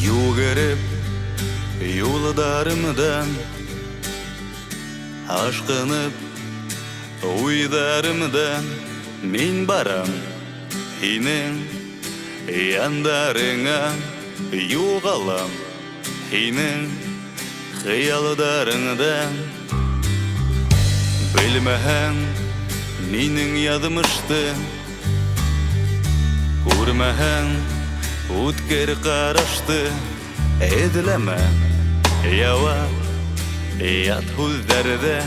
Югеріп юлдарымдан, ашқынып уйдарымдан, мен барам хинең яндарыңа, юғалам хинең хыялдарыңдан. Білмәһәң минең ядымышты, күрмәһәң үткер қарашты. Эҙләмә яуап ят һүҙҙәрҙә,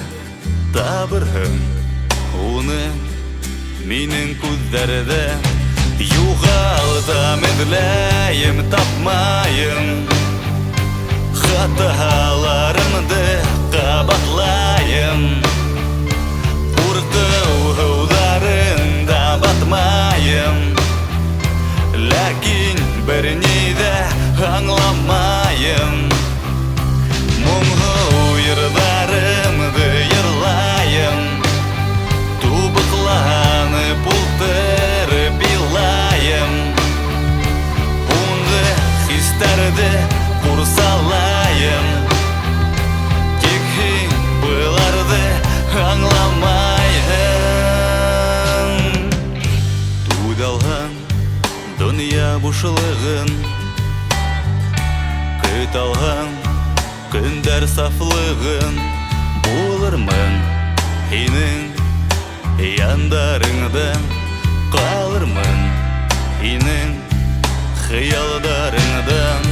табырһың уны минең күҙҙәрҙә. Юғалтам, эҙләйем, тапмайым, хаталарымды ҡабатлайым. Ҡурҡыу һыуҙарында батмайым, ләкин бер ни ҙә аңламайым. Моңһоу йырҙарымды йырлайым, тубыҡланып ултырып илайым. Һуңғы хистәрҙе ҡурсалайым, тик һин быларҙы аңламайһың. Түҙалһаң донъя бушлығын, көт алһаң көндәр сафлығын. Булырмын һинең яндарыңда, ҡалырмын һинең хыялдарыңдан.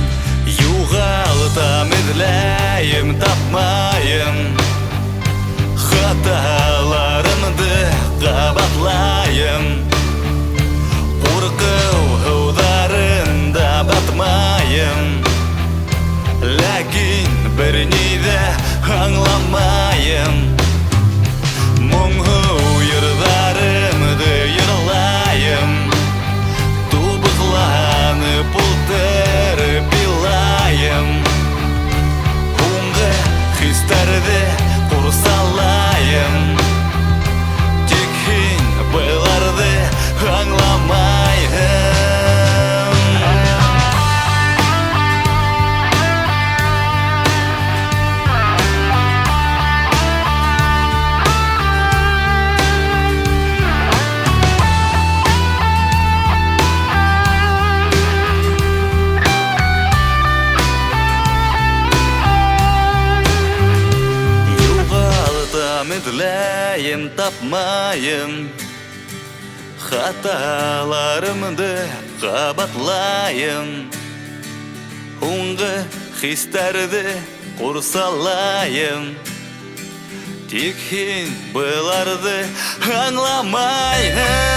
Юғалтам, эҙләйем, тапмайым, хаталарымды ҡабатлайым. Ҡурҡыу һыуҙарында батмайым, ләкин бер ни ҙә аңламайым. Моңһоу йырҙарымды йырлайым, тубыҡланып ултырып илайым. Һуңғы хистәрҙе ҡурсалайым, тик һин быларҙы аңламайһың. Эҙләйем, тапмайым, хаталарымды ҡабатлайым. Һуңғы хистәрҙе ҡурсалайым, тик һин быларҙы аңламайһың.